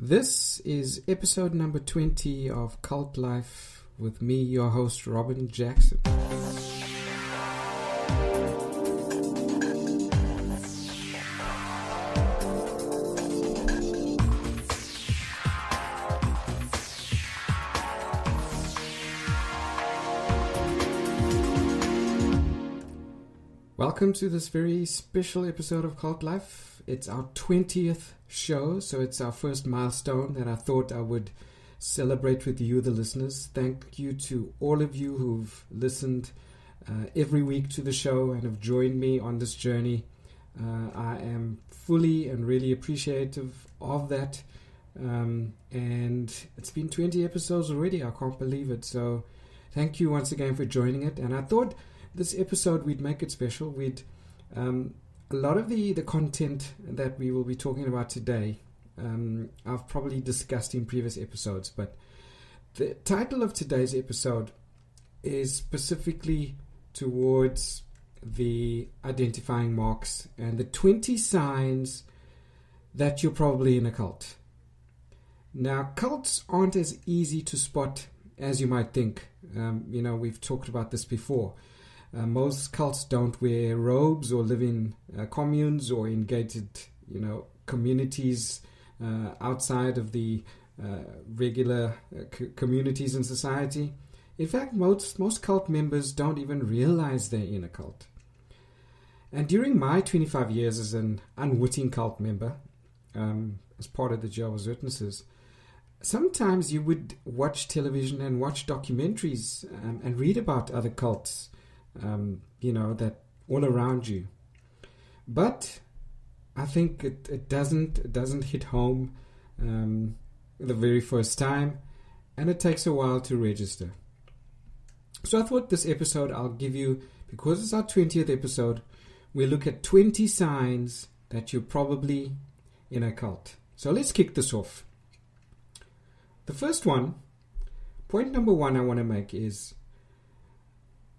This is episode number 20 of Cult Life with me, your host, Robin Jackson. Welcome to this very special episode of Cult Life. It's our 20th show, so it's our first milestone that I thought I would celebrate with you, the listeners. Thank you to all of you who've listened every week to the show and have joined me on this journey. I am fully and really appreciative of that. And it's been 20 episodes already. I can't believe it. So thank you once again for joining it. And I thought this episode we'd make it special. We'd a lot of the content that we will be talking about today I've probably discussed in previous episodes, but the title of today's episode is specifically towards the identifying marks and the 20 signs that you're probably in a cult. Now, cults aren't as easy to spot as you might think. We've talked about this before. Most cults don't wear robes or live in communes or in gated, communities outside of the regular communities in society. In fact, most cult members don't even realize they're in a cult. And during my 25 years as an unwitting cult member, as part of the Jehovah's Witnesses, sometimes you would watch television and watch documentaries and read about other cults. That all around you. But I think it doesn't hit home the very first time, and it takes a while to register. So I thought this episode I'll give you, because it's our 20th episode, we'll look at 20 signs that you're probably in a cult. So let's kick this off. The first one, point number one I want to make is,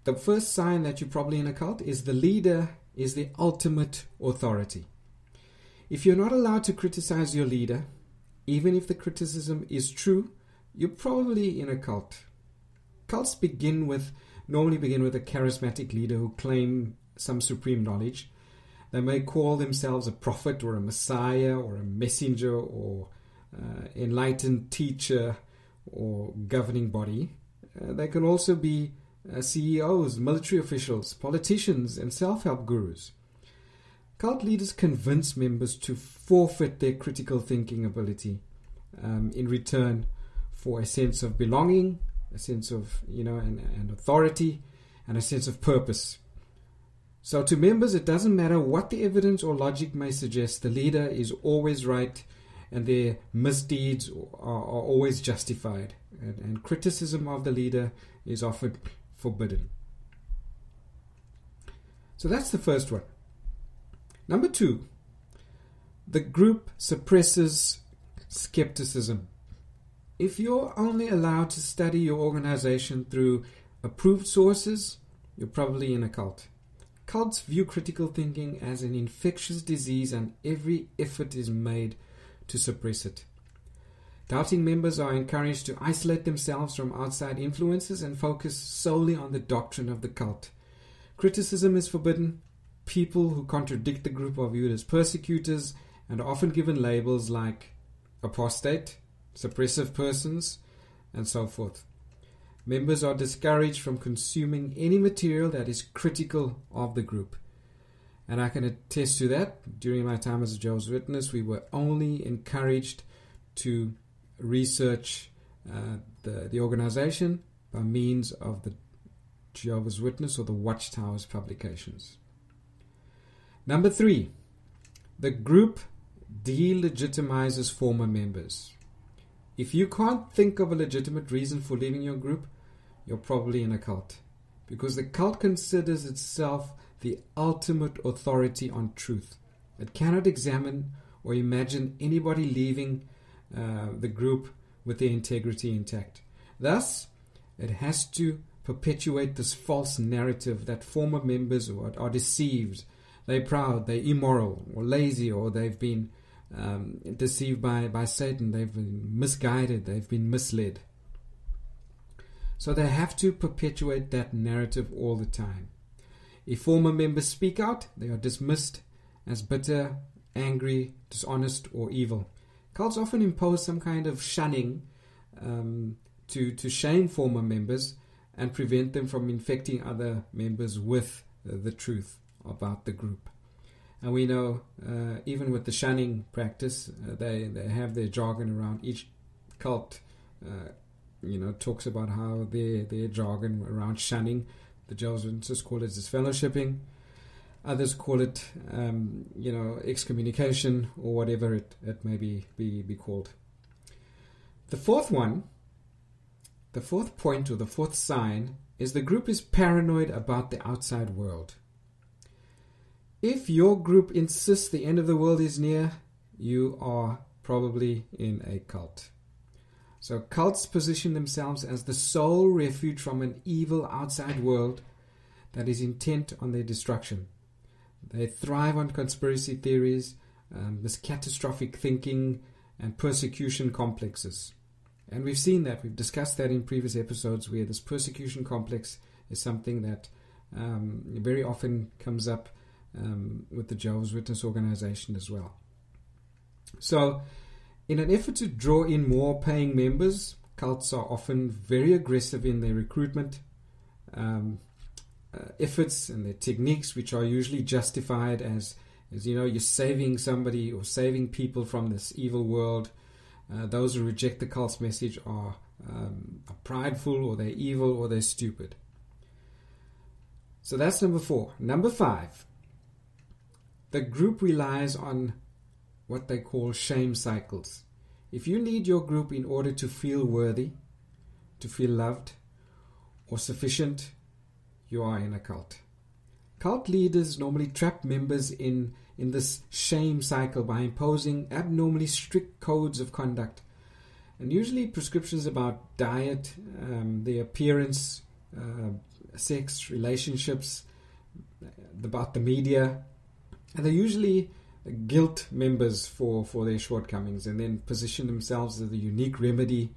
the first sign that you're probably in a cult is the leader is the ultimate authority. If you're not allowed to criticize your leader, even if the criticism is true, you're probably in a cult. Cults normally begin with a charismatic leader who claim some supreme knowledge. They may call themselves a prophet or a messiah or a messenger or enlightened teacher or governing body. They can also be CEOs, military officials, politicians, and self-help gurus. Cult leaders convince members to forfeit their critical thinking ability in return for a sense of belonging, a sense of, and authority, and a sense of purpose. So to members, it doesn't matter what the evidence or logic may suggest, the leader is always right and their misdeeds are always justified. And criticism of the leader is often forbidden. So that's the first one. Number two, the group suppresses skepticism. If you're only allowed to study your organization through approved sources, you're probably in a cult. Cults view critical thinking as an infectious disease, and every effort is made to suppress it. Doubting members are encouraged to isolate themselves from outside influences and focus solely on the doctrine of the cult. Criticism is forbidden. People who contradict the group are viewed as persecutors and are often given labels like apostate, suppressive persons, and so forth. Members are discouraged from consuming any material that is critical of the group. And I can attest to that. During my time as a Jehovah's Witness, we were only encouraged to research the organization by means of the Jehovah's Witness or the Watchtower's publications. Number three, the group delegitimizes former members. If you can't think of a legitimate reason for leaving your group, you're probably in a cult, because the cult considers itself the ultimate authority on truth. It cannot examine or imagine anybody leaving the group with their integrity intact. Thus, it has to perpetuate this false narrative that former members are deceived, they're proud, they're immoral, or lazy, or they've been deceived by Satan. They've been misguided. They've been misled. So they have to perpetuate that narrative all the time. If former members speak out, they are dismissed as bitter, angry, dishonest, or evil. Cults often impose some kind of shunning to shame former members and prevent them from infecting other members with the truth about the group. And we know, even with the shunning practice, they have their jargon around each cult. Talks about how their jargon around shunning. The Jehovah's Witnesses call it disfellowshipping. Others call it, excommunication, or whatever it may be called. The fourth point, or the fourth sign, is the group is paranoid about the outside world. If your group insists the end of the world is near, you are probably in a cult. So cults position themselves as the sole refuge from an evil outside world that is intent on their destruction. They thrive on conspiracy theories, this catastrophic thinking, and persecution complexes. And we've seen that. We've discussed that in previous episodes, where this persecution complex is something that very often comes up with the Jehovah's Witness organization as well. So, in an effort to draw in more paying members, cults are often very aggressive in their recruitment efforts and their techniques, which are usually justified as you're saving somebody or saving people from this evil world. Those who reject the cult's message are prideful, or they're evil, or they're stupid. So that's number 4. Number 5, the group relies on what they call shame cycles. If you need your group in order to feel worthy, to feel loved, or sufficient, you are in a cult. Cult leaders normally trap members in this shame cycle by imposing abnormally strict codes of conduct, and usually prescriptions about diet, their appearance, sex, relationships, about the media, and they usually guilt members for their shortcomings, and then position themselves as the unique remedy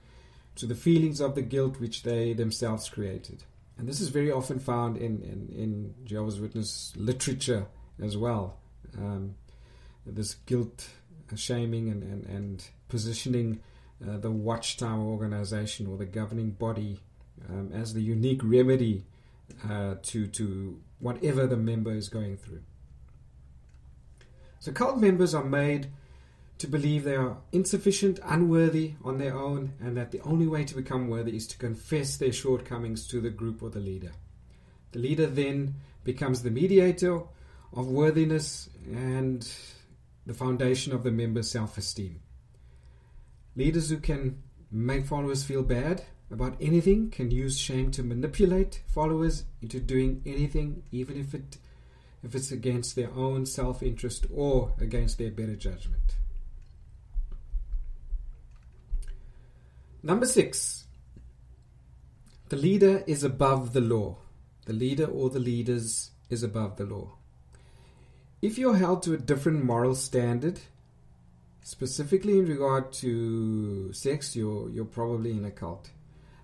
to the feelings of the guilt which they themselves created. And this is very often found in Jehovah's Witness literature as well. This guilt, shaming, and positioning the Watchtower organization or the governing body as the unique remedy to whatever the member is going through. So cult members are made to believe they are insufficient, unworthy on their own, and that the only way to become worthy is to confess their shortcomings to the group or the leader. The leader then becomes the mediator of worthiness and the foundation of the member's self-esteem. Leaders who can make followers feel bad about anything can use shame to manipulate followers into doing anything, even if it's against their own self-interest or against their better judgment. Number 6, the leader is above the law. The leader or the leaders is above the law. If you're held to a different moral standard, specifically in regard to sex, you're probably in a cult.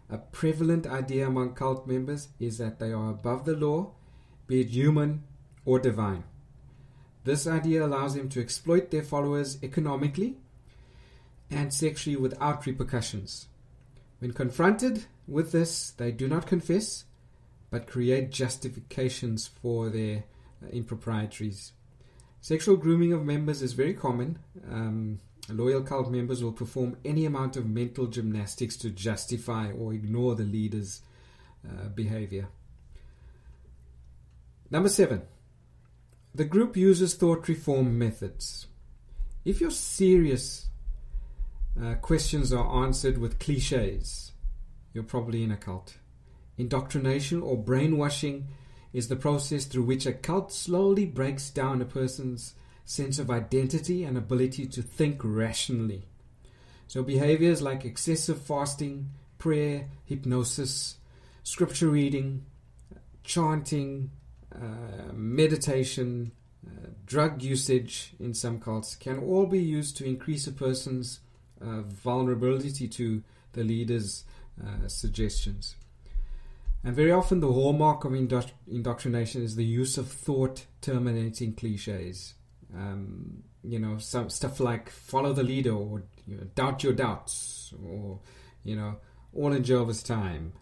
A prevalent idea among cult members is that they are above the law, be it human or divine. This idea allows them to exploit their followers economically and sexually without repercussions. When confronted with this, they do not confess, but create justifications for their improprieties. Sexual grooming of members is very common. Loyal cult members will perform any amount of mental gymnastics to justify or ignore the leader's behavior. Number 7, the group uses thought reform methods. If you're serious questions are answered with cliches, you're probably in a cult. Indoctrination or brainwashing is the process through which a cult slowly breaks down a person's sense of identity and ability to think rationally. So behaviors like excessive fasting, prayer, hypnosis, scripture reading, chanting, meditation, drug usage in some cults can all be used to increase a person's vulnerability to the leader's suggestions. And very often the hallmark of indoctrination is the use of thought-terminating cliches. Some stuff like follow the leader, or doubt your doubts, or all in Jehovah's time,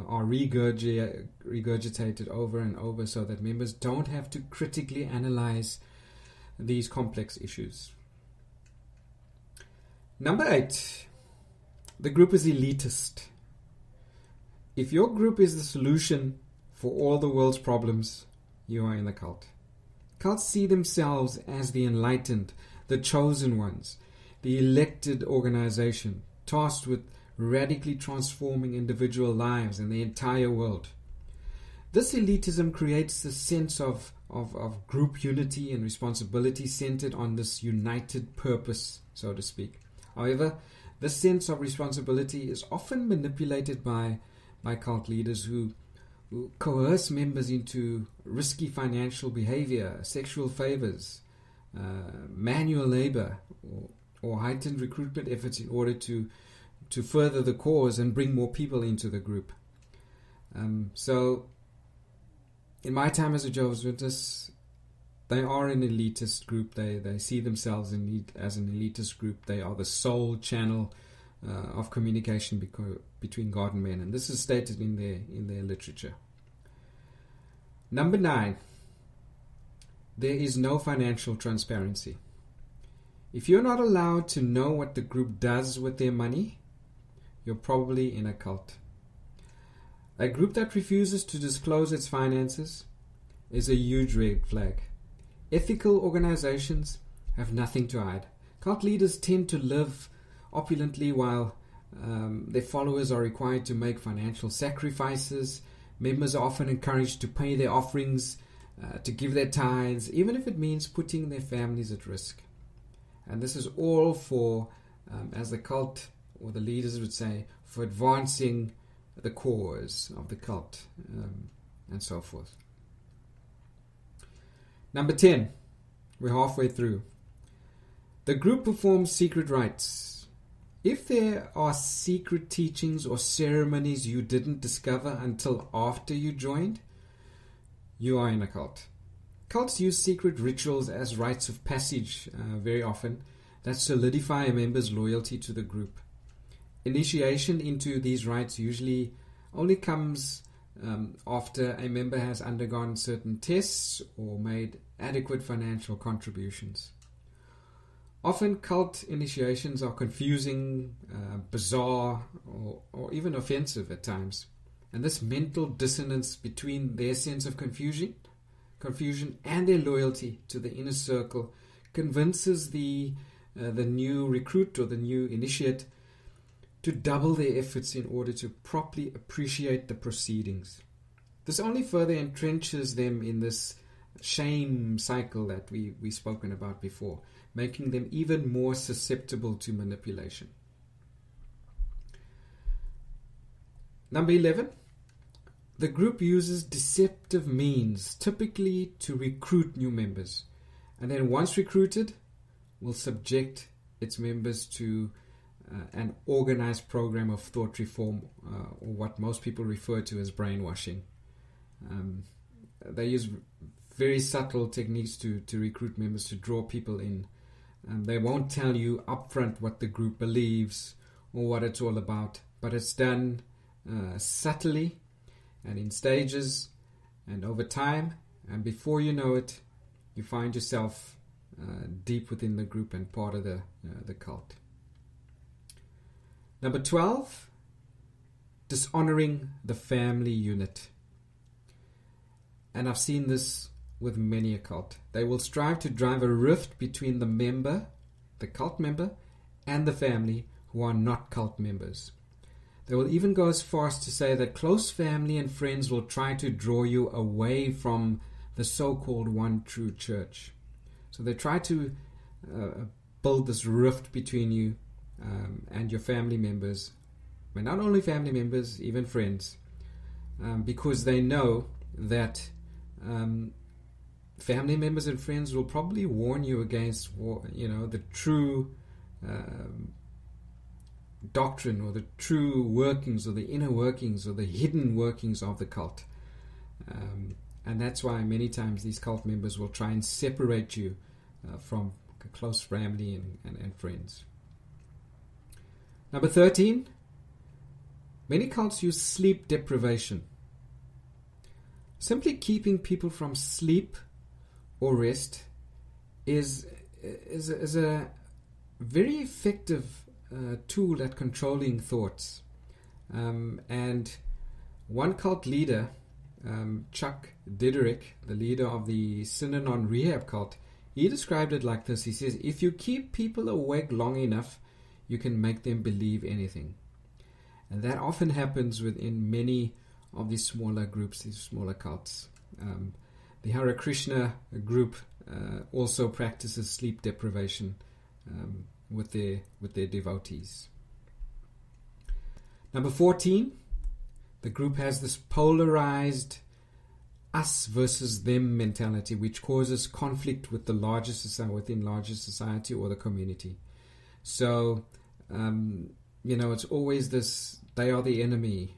are regurgitated over and over so that members don't have to critically analyze these complex issues. Number 8, the group is elitist. If your group is the solution for all the world's problems, you are in the cult. Cults see themselves as the enlightened, the chosen ones, the elected organization, tasked with radically transforming individual lives and the entire world. This elitism creates a sense of group unity and responsibility centered on this united purpose, so to speak. However, this sense of responsibility is often manipulated by cult leaders who coerce members into risky financial behavior, sexual favors, manual labor, or heightened recruitment efforts in order to further the cause and bring more people into the group. So, in my time as a Jehovah's Witness, they are an elitist group. They see themselves as an elitist group. They are the sole channel of communication between God and men, and this is stated in their literature. Number 9, there is no financial transparency. If you're not allowed to know what the group does with their money, you're probably in a cult. A group that refuses to disclose its finances is a huge red flag. Ethical organizations have nothing to hide. Cult leaders tend to live opulently while their followers are required to make financial sacrifices. Members are often encouraged to pay their offerings, to give their tithes, even if it means putting their families at risk. And this is all for, as the cult or the leaders would say, for advancing the cause of the cult, and so forth. Number 10, we're halfway through. The group performs secret rites. If there are secret teachings or ceremonies you didn't discover until after you joined, you are in a cult. Cults use secret rituals as rites of passage very often that solidify a member's loyalty to the group. Initiation into these rites usually only comes after a member has undergone certain tests or made adequate financial contributions. Often cult initiations are confusing, bizarre, or even offensive at times. And this mental dissonance between their sense of confusion and their loyalty to the inner circle convinces the new recruit or the new initiate to double their efforts in order to properly appreciate the proceedings. This only further entrenches them in this shame cycle that we've spoken about before, making them even more susceptible to manipulation. Number 11, the group uses deceptive means, typically to recruit new members, and then once recruited, will subject its members to an organized program of thought reform, or what most people refer to as brainwashing. They use very subtle techniques to recruit members, to draw people in. They won't tell you upfront what the group believes or what it's all about, but it's done subtly and in stages and over time, and before you know it, you find yourself deep within the group and part of the cult. Number 12, dishonoring the family unit. And I've seen this with many a cult. They will strive to drive a rift between the member, the cult member, and the family who are not cult members. They will even go as far as to say that close family and friends will try to draw you away from the so-called one true church. So they try to build this rift between you and your family members, but not only family members, even friends, because they know that family members and friends will probably warn you against, the true doctrine, or the true workings, or the inner workings, or the hidden workings of the cult. And that's why many times these cult members will try and separate you from close family and friends. Number 13, many cults use sleep deprivation. Simply keeping people from sleep or rest is a very effective tool at controlling thoughts. And one cult leader, Chuck Diedrich, the leader of the Synanon Rehab cult, he described it like this. He says, if you keep people awake long enough, you can make them believe anything. And that often happens within many of these smaller groups, these smaller cults. The Hare Krishna group also practices sleep deprivation with their devotees. Number 14, the group has this polarized us versus them mentality, which causes conflict with the larger society, within larger society or the community. So, it's always this: they are the enemy,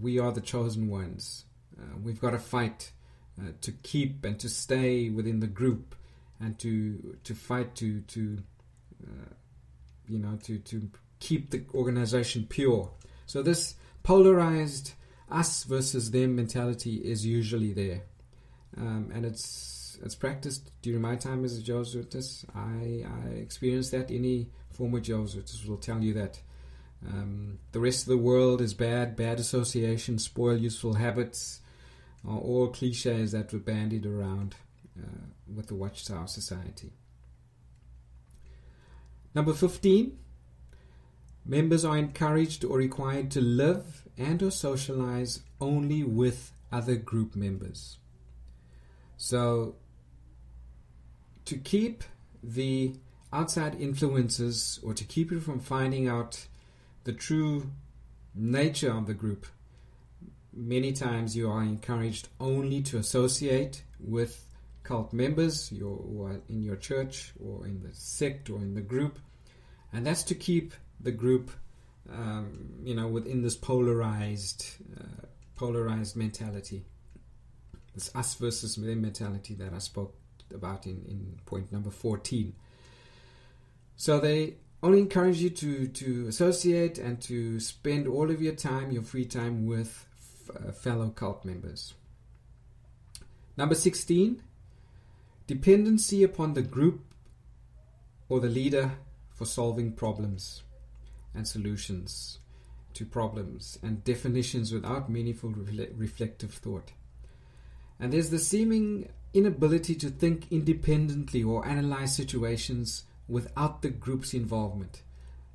we are the chosen ones. We've got to fight to keep and to stay within the group, and to fight to keep the organization pure. So this polarized us versus them mentality is usually there, and it's practiced during my time as a Jehovah's Witness. I experienced that. Any former Jehovah's Witness will tell you that. The rest of the world is bad associations, spoil useful habits, are all cliches that were bandied around with the Watchtower Society. Number 15, members are encouraged or required to live and or socialize only with other group members. So, to keep the outside influences, or to keep you from finding out the true nature of the group, many times you are encouraged only to associate with cult members who are in your church or in the sect or in the group, and that's to keep the group within this polarized mentality, this us versus them mentality that I spoke about in point number 14. So they only encourage you to associate and to spend all of your time, your free time, with fellow cult members. Number 16, dependency upon the group or the leader for solving problems and solutions to problems and definitions without meaningful reflective thought. And there's the seeming inability to think independently or analyze situations without the group's involvement.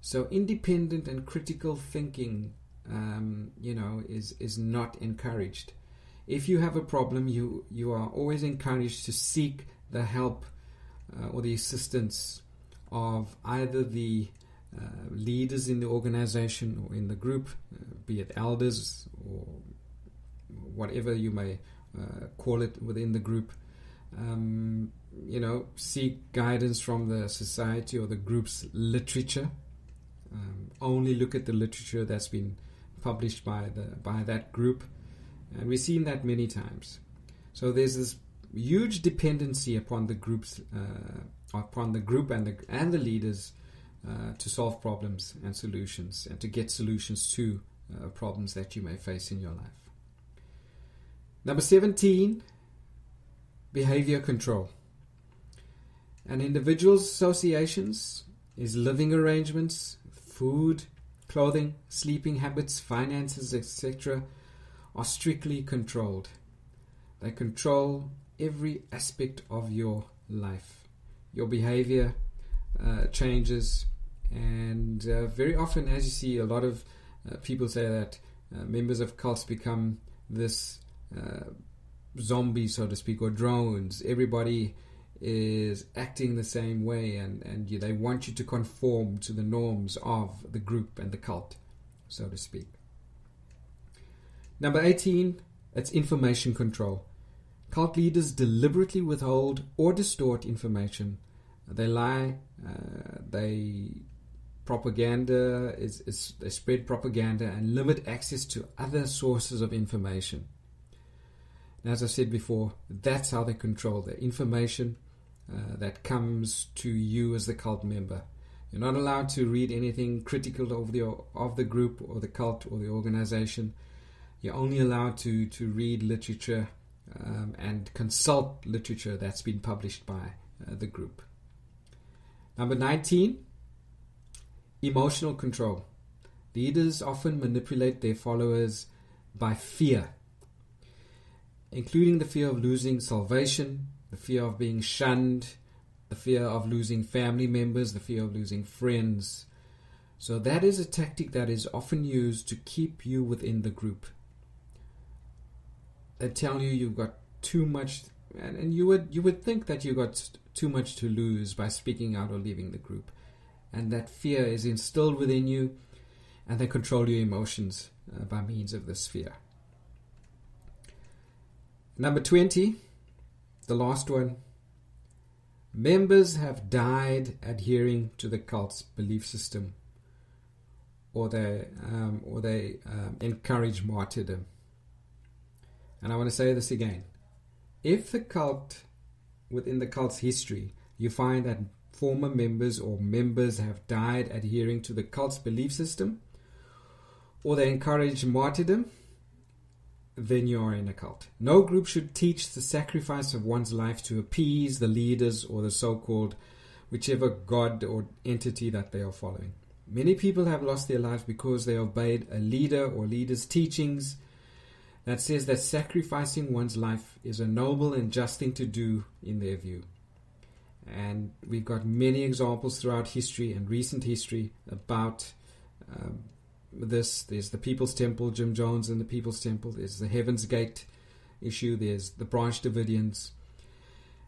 So independent and critical thinking is not encouraged. If you have a problem, you are always encouraged to seek the help or the assistance of either the leaders in the organization or in the group, be it elders or whatever you may call it within the group. Seek guidance from the society or the group's literature. Only look at the literature that's been published by that group, and we've seen that many times. So there's this huge dependency upon the groups, upon the group and the leaders to solve problems and solutions, and to get solutions to problems that you may face in your life. Number 17, behavior control. And individuals' associations is living arrangements, food, clothing, sleeping habits, finances, etc. are strictly controlled. They control every aspect of your life. Your behavior changes, and very often, as you see, a lot of people say that members of cults become this zombies, so to speak, or drones. Everybody is acting the same way, and they want you to conform to the norms of the group and the cult, so to speak. Number 18, it's information control. Cult leaders deliberately withhold or distort information. They lie, they spread propaganda and limit access to other sources of information. And as I said before, that's how they control the information that comes to you as the cult member. You're not allowed to read anything critical of the group or the cult or the organization. You're only allowed to read literature and consult literature that's been published by the group. Number 19, emotional control. Leaders often manipulate their followers by fear, including the fear of losing salvation, the fear of being shunned, the fear of losing family members, the fear of losing friends. So that is a tactic that is often used to keep you within the group. They tell you you've got too much, and you would think that you got too much to lose by speaking out or leaving the group. And that fear is instilled within you, and they control your emotions by means of this fear. Number 20, the last one. Members have died adhering to the cult's belief system, or they encourage martyrdom. And I want to say this again. If within the cult's history, you find that former members or members have died adhering to the cult's belief system, or they encourage martyrdom, then you are in a cult. No group should teach the sacrifice of one's life to appease the leaders or the so-called whichever god or entity that they are following. Many people have lost their lives because they obeyed a leader or leader's teachings that says that sacrificing one's life is a noble and just thing to do in their view. And we've got many examples throughout history and recent history about this. There's the People's Temple, Jim Jones and the People's Temple. There's the Heaven's Gate issue. There's the Branch Davidians.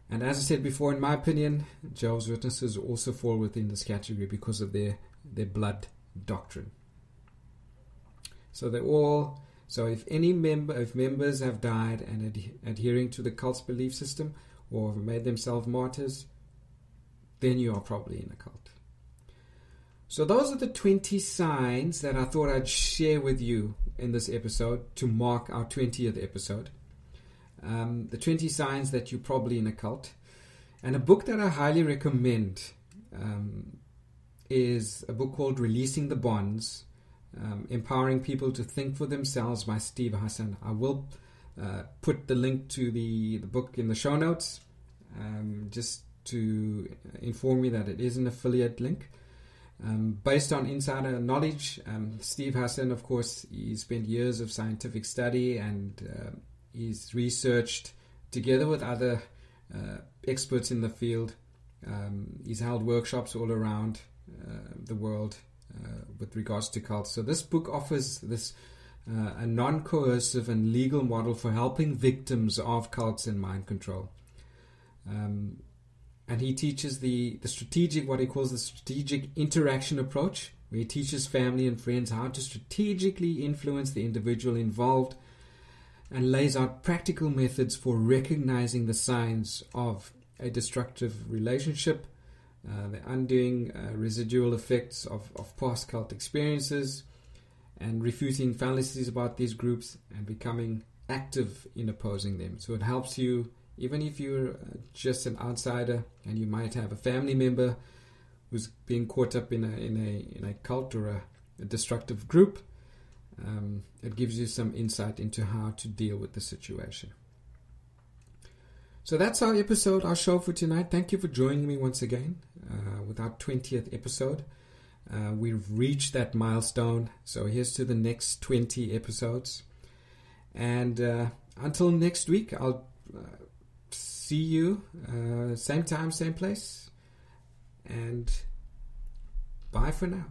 And as I said before, in my opinion, Jehovah's Witnesses also fall within this category because of their blood doctrine. So if members have died and adhering to the cult's belief system or have made themselves martyrs, then you are probably in a cult. So those are the 20 signs that I thought I'd share with you in this episode to mark our 20th episode. The 20 signs that you're probably in a cult. And a book that I highly recommend is a book called Releasing the Bonds, Empowering People to Think for Themselves by Steve Hassan. I will put the link to the book in the show notes, just to inform you that it is an affiliate link. Based on insider knowledge, Steve Hassan, of course, he spent years of scientific study and he's researched together with other experts in the field. He's held workshops all around the world with regards to cults. So this book offers a non-coercive and legal model for helping victims of cults and mind control. And he teaches what he calls the strategic interaction approach, where he teaches family and friends how to strategically influence the individual involved and lays out practical methods for recognizing the signs of a destructive relationship, the undoing residual effects of past cult experiences, and refuting fallacies about these groups and becoming active in opposing them. So it helps you, even if you're just an outsider and you might have a family member who's being caught up in a cult or a destructive group. It gives you some insight into how to deal with the situation. So that's our show for tonight. Thank you for joining me once again with our 20th episode. We've reached that milestone, so here's to the next 20 episodes. And until next week, I'll see you same time, same place, and bye for now.